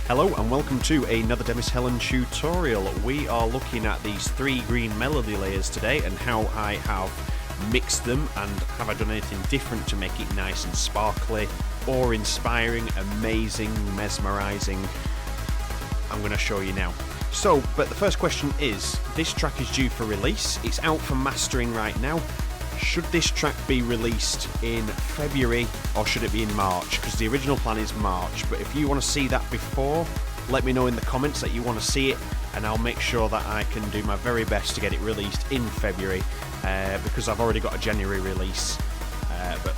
Hello and welcome to another Demis Hellen tutorial. We are looking at these three green melody layers today and how I have mixed them and have I done anything different to make it nice and sparkly or inspiring, amazing, mesmerising. I'm going to show you now. But the first question is, this track is due for release. It's out for mastering right now. Should this track be released in February or should it be in March? Because the original plan is March, but if you want to see that before, let me know in the comments that you want to see it and I'll make sure that I can do my very best to get it released in February because I've already got a January release, but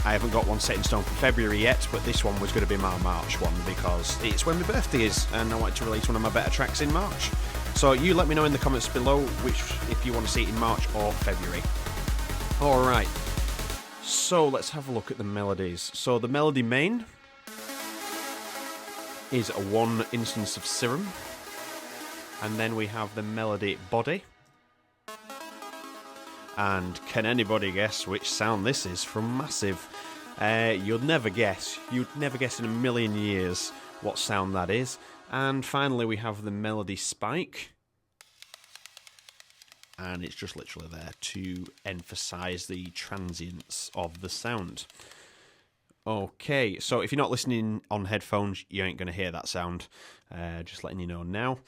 I haven't got one set in stone for February yet, but this one was going to be my March one because it's when my birthday is and I wanted to release one of my better tracks in March. So you let me know in the comments below if you want to see it in March or February. Alright, so let's have a look at the melodies. So the melody main is a one instance of Serum, and then we have the melody body. And can anybody guess which sound this is from Massive? You'd never guess. You'd never guess in a million years what sound that is. And finally we have the melody spike. And it's just literally there to emphasize the transience of the sound. Okay, so if you're not listening on headphones, you ain't going to hear that sound. Just letting you know now.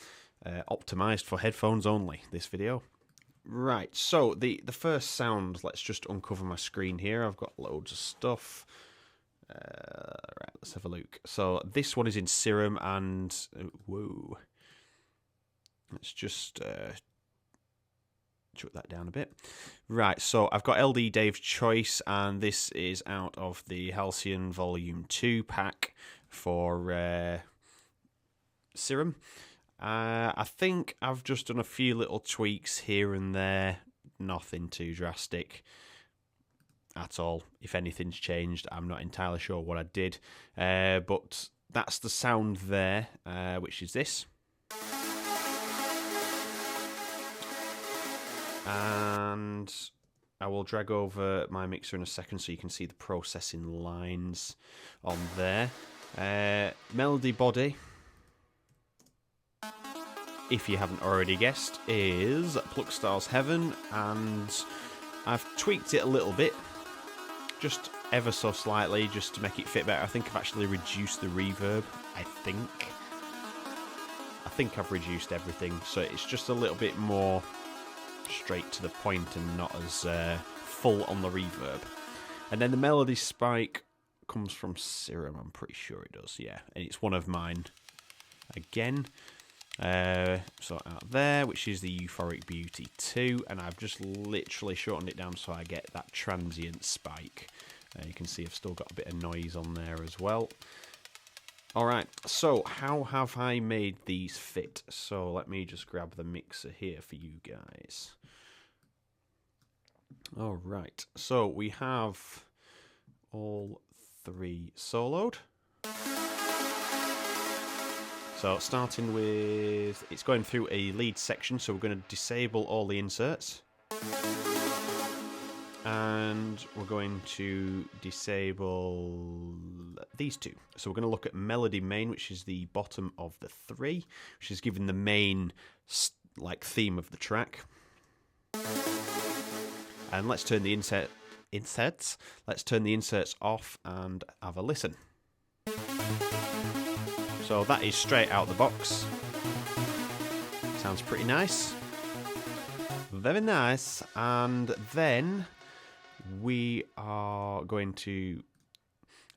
Optimized for headphones only, this video. Right, so the first sound, let's just uncover my screen here. I've got loads of stuff. Right, let's have a look. So this one is in Serum and... whoa. Let's just... chuck that down a bit. Right, so I've got LD Dave's Choice, and this is out of the Halcyon Volume 2 pack for Serum. I think I've just done a few little tweaks here and there, nothing too drastic at all. If anything's changed, I'm not entirely sure what I did, but that's the sound there, which is this. And I will drag over my mixer in a second so you can see the processing lines on there. Melody body, if you haven't already guessed, is Pluckstar's Heaven, and I've tweaked it a little bit, just ever so slightly, just to make it fit better. I think I've actually reduced the reverb, I think I've reduced everything, so it's just a little bit more straight to the point and not as full on the reverb. And then the melody spike comes from Serum, I'm pretty sure it does, yeah, and it's one of mine again. So out there, which is the Euphoric Beauty 2, and I've just literally shortened it down so I get that transient spike. You can see I've still got a bit of noise on there as well. Alright, so how have I made these fit? So let me just grab the mixer here for you guys. Alright, so we have all three soloed. So starting with, it's going through a lead section, so we're going to disable all the inserts. And we're going to disable these two. So we're going to look at melody main, which is the bottom of the three, which is giving the main theme of the track. And let's turn the inserts. Let's turn the inserts off and have a listen. So that is straight out the box. Sounds pretty nice. Very nice. And then we are going to...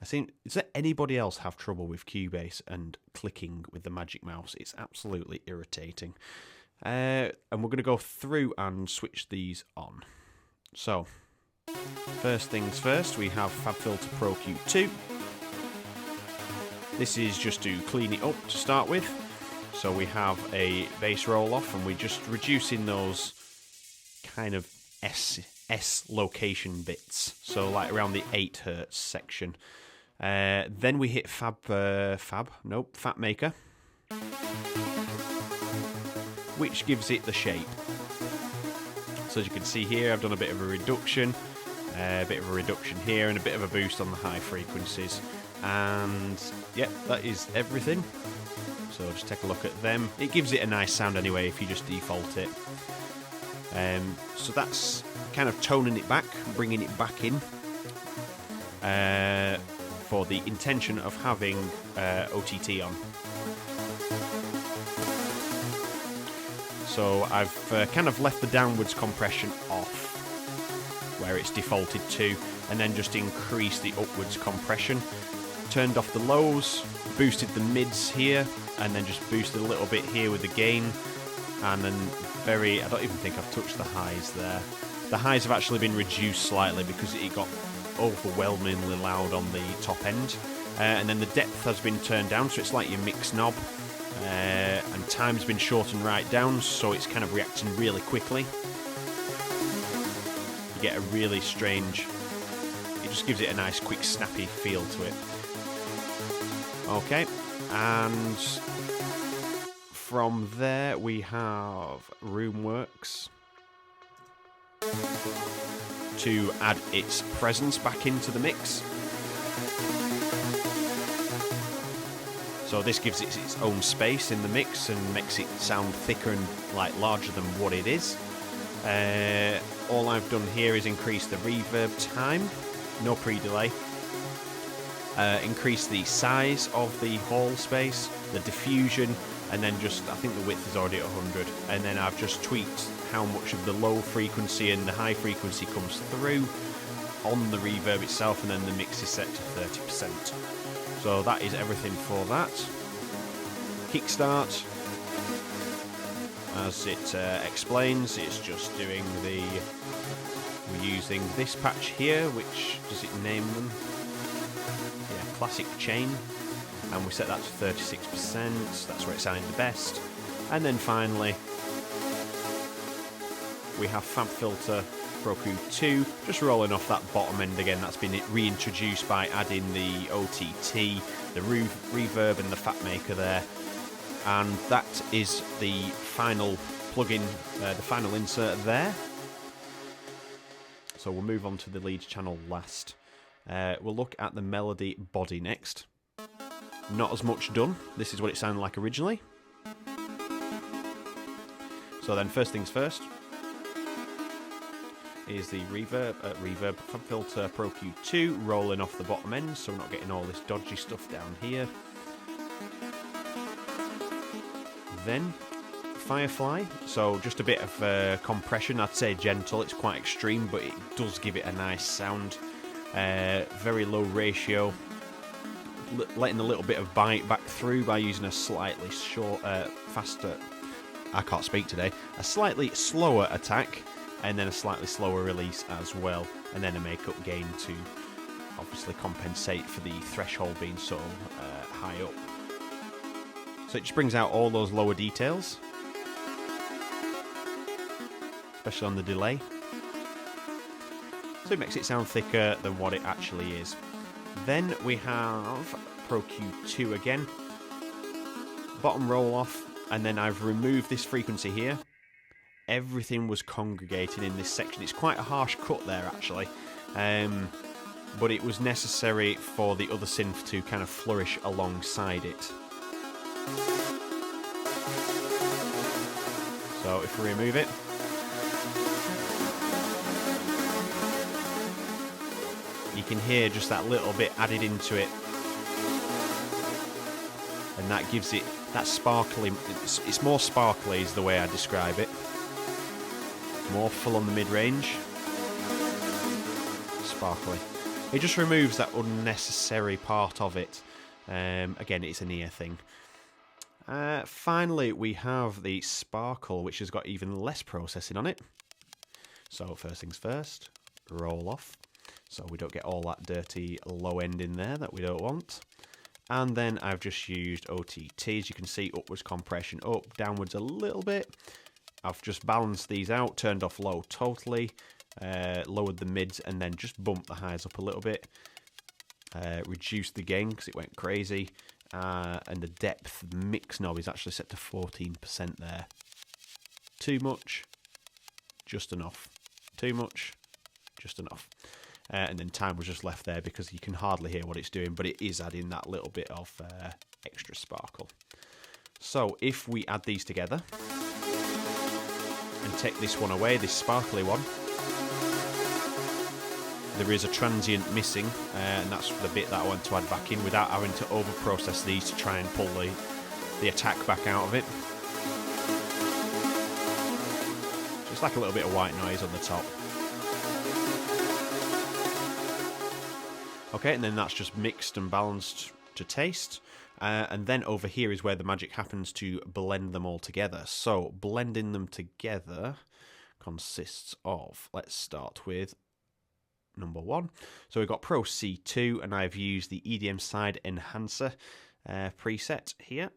does anybody else have trouble with Cubase and clicking with the Magic Mouse? It's absolutely irritating. And we're going to go through and switch these on. So, first things first, we have FabFilter Pro Q2. This is just to clean it up to start with. So we have a bass roll off and we're just reducing those kind of S location bits. So like around the 8 Hz section. Then we hit Fat Maker, which gives it the shape. So as you can see here, I've done a bit of a reduction here, and a bit of a boost on the high frequencies. And yeah, that is everything. So just take a look at them. It gives it a nice sound anyway if you just default it. So that's kind of toning it back, bringing it back in, for the intention of having OTT on. So I've kind of left the downwards compression off where it's defaulted to, and then just increased the upwards compression. Turned off the lows, boosted the mids here, and then just boosted a little bit here with the gain. And then I don't even think I've touched the highs there. The highs have actually been reduced slightly because it got overwhelmingly loud on the top end. And then the depth has been turned down, so it's like your mix knob. And time's been shortened right down, so it's kind of reacting really quickly. You get a really strange... It just gives it a nice, quick, snappy feel to it. Okay, and from there we have Roomworks to add its presence back into the mix. So this gives it its own space in the mix and makes it sound thicker and like larger than what it is. All I've done here is increase the reverb time, no pre-delay. Increase the size of the hall space, the diffusion, and then just, I think the width is already at 100, and then I've just tweaked how much of the low frequency and the high frequency comes through on the reverb itself, and then the mix is set to 30%. So that is everything for that. Kickstart, as it explains, it's just doing we're using this patch here, which, does it name them? Yeah, classic chain, and we set that to 36%, that's where it sounded the best. And then finally, we have FabFilter Pro Q2, just rolling off that bottom end again. That's been reintroduced by adding the OTT, the reverb and the Fat Maker there. And that is the final plugin, the final insert there. So we'll move on to the lead channel last. We'll look at the melody body next. Not as much done. This is what it sounded like originally. So then first things first is the reverb FabFilter Pro Q2 rolling off the bottom end, so we're not getting all this dodgy stuff down here. Then Firefly, so just a bit of compression. I'd say gentle, it's quite extreme, but it does give it a nice sound. Very low ratio, letting a little bit of bite back through by using a slightly faster, I can't speak today, a slightly slower attack, and then a slightly slower release as well, and then a makeup gain to obviously compensate for the threshold being so high up. So it just brings out all those lower details, especially on the delay. So it makes it sound thicker than what it actually is. Then we have Pro Q2 again, bottom roll off, and then I've removed this frequency here. Everything was congregating in this section. It's quite a harsh cut there actually, but it was necessary for the other synth to kind of flourish alongside it. So if we remove it, you can hear just that little bit added into it, and that gives it that sparkly, it's more sparkly is the way I describe it. More full on the mid-range, sparkly. It just removes that unnecessary part of it. Again, it's an ear thing. Finally, we have the sparkle, which has got even less processing on it. So first things first, roll off, so we don't get all that dirty low end in there that we don't want. And then I've just used OTT, as you can see, upwards compression up, downwards a little bit. I've just balanced these out, turned off low totally, lowered the mids, and then just bumped the highs up a little bit. Reduced the gain because it went crazy. And the depth, the mix knob is actually set to 14% there. Too much, just enough. Too much, just enough. And then time was just left there because you can hardly hear what it's doing, but it is adding that little bit of extra sparkle. So if we add these together and take this one away, this sparkly one, there is a transient missing, and that's the bit that I want to add back in without having to over-process these to try and pull the attack back out of it. Just like a little bit of white noise on the top. Okay, and then that's just mixed and balanced to taste. And then over here is where the magic happens to blend them all together. So blending them together consists of, let's start with number 1. So we've got Pro C2, and I've used the EDM Side Enhancer preset here.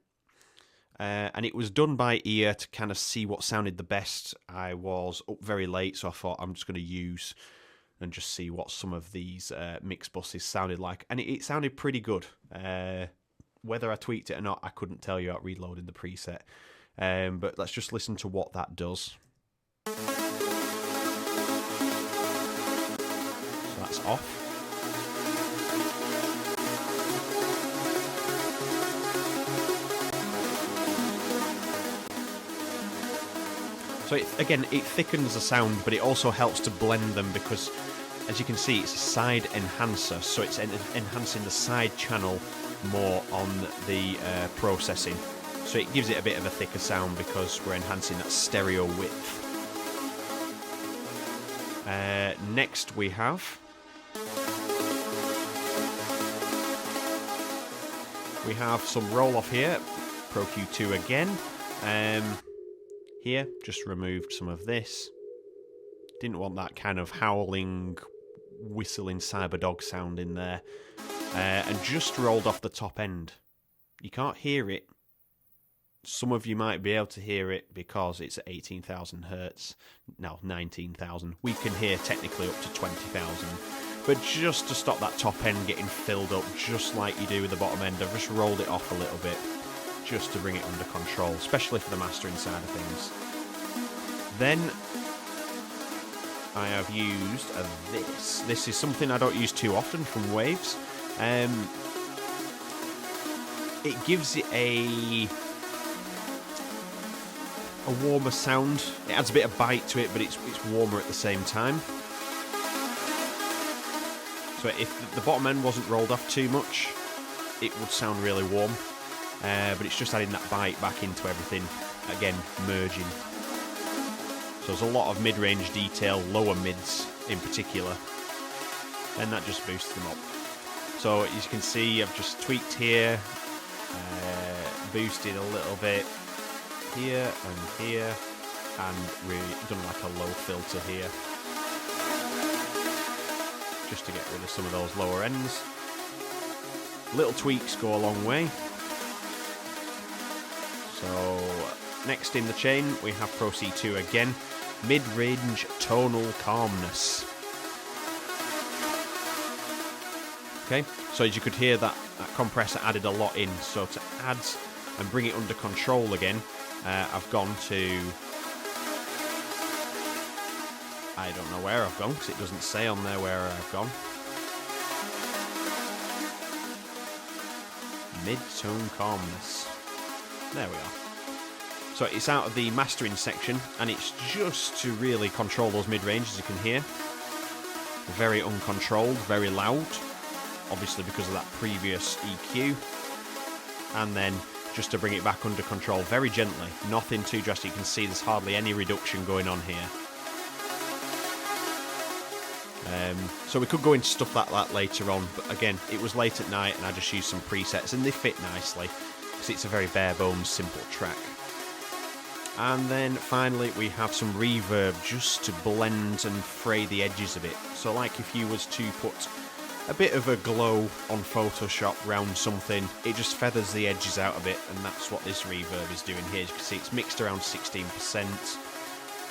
And it was done by ear to kind of see what sounded the best. I was up very late, so I thought I'm just going to use and just see what some of these mix buses sounded like. And it sounded pretty good. Whether I tweaked it or not, I couldn't tell you out reloading the preset. But let's just listen to what that does. So that's off. So again, it thickens the sound, but it also helps to blend them because, as you can see, it's a side enhancer, so it's enhancing the side channel more on the processing. So it gives it a bit of a thicker sound because we're enhancing that stereo width. Next we have some roll off here, Pro Q2 again. Here, just removed some of this. Didn't want that kind of howling, whistling cyberdog sound in there. And just rolled off the top end. You can't hear it. Some of you might be able to hear it because it's at 18,000 hertz. No, 19,000. We can hear technically up to 20,000. But just to stop that top end getting filled up, just like you do with the bottom end, I've just rolled it off a little bit, just to bring it under control, especially for the mastering side of things. Then I have used this. This is something I don't use too often from Waves. It gives it a warmer sound. It adds a bit of bite to it, but it's warmer at the same time. So if the bottom end wasn't rolled off too much, it would sound really warm. But it's just adding that bite back into everything, again, merging. So there's a lot of mid-range detail, lower mids in particular, and that just boosts them up. So as you can see, I've just tweaked here, boosted a little bit here and here, and really done like a low filter here, just to get rid of some of those lower ends. Little tweaks go a long way. So next in the chain we have Pro C2 again, mid-range tonal calmness. Okay, so as you could hear, that compressor added a lot in. So to add and bring it under control again, I've gone to, I don't know where I've gone because it doesn't say on there where I've gone. Mid-tone calmness. There we are. So it's out of the mastering section, and it's just to really control those mid-range, as you can hear. Very uncontrolled, very loud, obviously because of that previous EQ. And then just to bring it back under control very gently, nothing too drastic. You can see there's hardly any reduction going on here. So we could go into stuff like that later on, but again, it was late at night and I just used some presets and they fit nicely because it's a very bare bones, simple track. And then finally we have some reverb just to blend and fray the edges of it. So like if you was to put a bit of a glow on Photoshop round something, it just feathers the edges out a bit, and that's what this reverb is doing here. As you can see, it's mixed around 16%.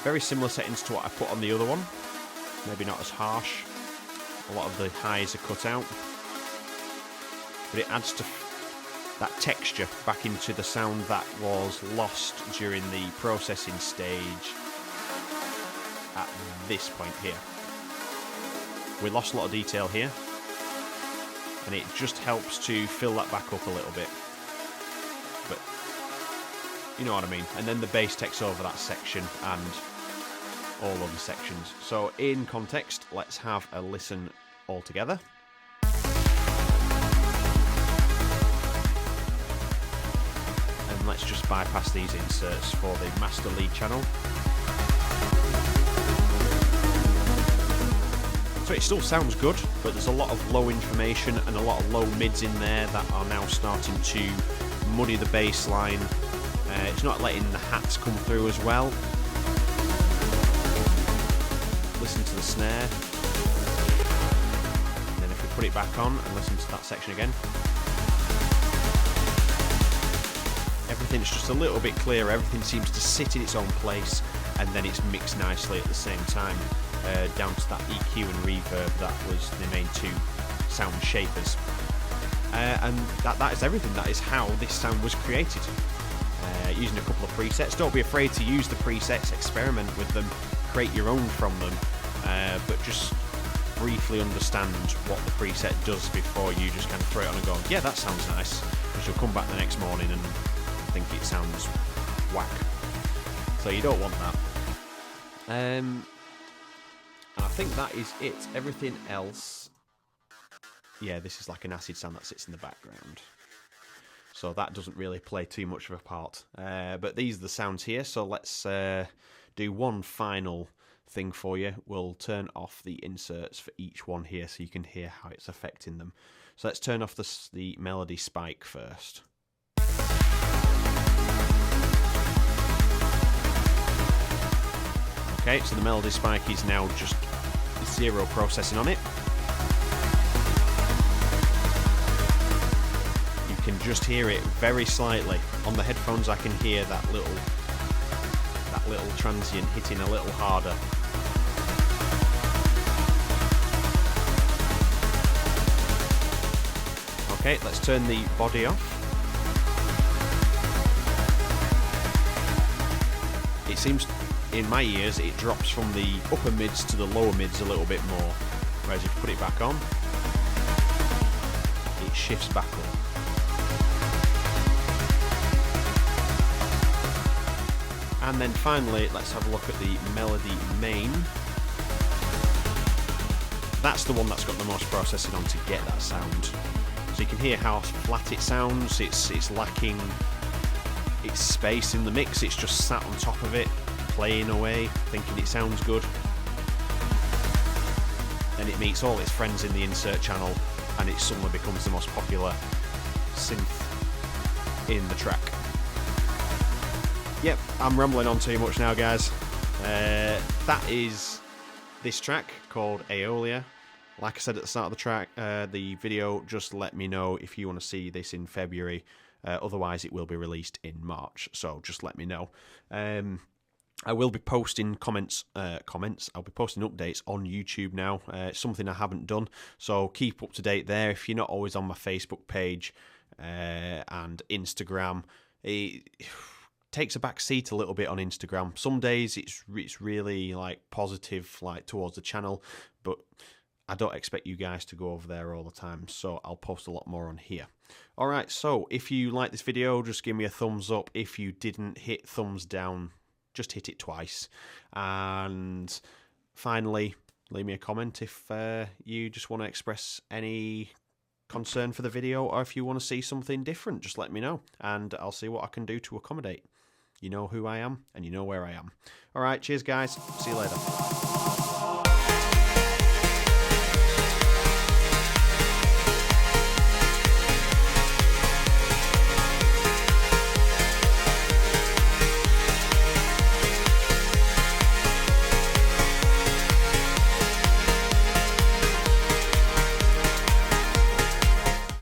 Very similar settings to what I put on the other one. Maybe not as harsh. A lot of the highs are cut out. But it adds to that texture back into the sound that was lost during the processing stage at this point here. We lost a lot of detail here, and it just helps to fill that back up a little bit. But You know what I mean? And then the bass takes over that section and all other sections. So in context, let's have a listen all together. And let's just bypass these inserts for the master lead channel. So it still sounds good, but there's a lot of low information and a lot of low mids in there that are now starting to muddy the bass line. It's not letting the hats come through as well. Listen to the snare. And then if we put it back on and listen to that section again, everything's just a little bit clearer. Everything seems to sit in its own place, and then it's mixed nicely at the same time, down to that EQ and reverb that was the main two sound shapers. And that is everything. That is how this sound was created. Using a couple of presets. Don't be afraid to use the presets, experiment with them, create your own from them, but just briefly understand what the preset does before you just kind of throw it on and go, yeah, that sounds nice, because you'll come back the next morning and think it sounds whack. So you don't want that. And I think that is it. Everything else, yeah, this is like an acid sound that sits in the background. So that doesn't really play too much of a part. But these are the sounds here, so let's do one final thing for you. We'll turn off the inserts for each one here so you can hear how it's affecting them. So let's turn off the melody spike first. Okay, so the melody spike is now just zero processing on it. Can just hear it very slightly. On the headphones I can hear that little transient hitting a little harder. Okay, let's turn the body off. It seems, in my ears, it drops from the upper mids to the lower mids a little bit more, whereas if you put it back on, it shifts back up. And then finally, let's have a look at the melody main. That's the one that's got the most processing on to get that sound. So you can hear how flat it sounds. It's lacking its space in the mix. It's just sat on top of it, playing away, thinking it sounds good. Then it meets all its friends in the insert channel, and it suddenly becomes the most popular synth in the track. Yep, I'm rambling on too much now, guys. That is this track called Aeolia. Like I said at the start of the track, the video, just let me know if you want to see this in February. Otherwise, it will be released in March, so just let me know. I will be posting comments. I'll be posting updates on YouTube now. It's something I haven't done, so keep up to date there. If you're not always on my Facebook page and Instagram, it takes a back seat a little bit on Instagram. Some days it's really like positive, like towards the channel, but I don't expect you guys to go over there all the time, so I'll post a lot more on here. Alright, so if you like this video, just give me a thumbs up. If you didn't, hit thumbs down. Just hit it twice. And finally, leave me a comment if you just want to express any concern for the video, or if you want to see something different, just let me know, and I'll see what I can do to accommodate. You know who I am, and you know where I am. Alright, cheers guys. See you later.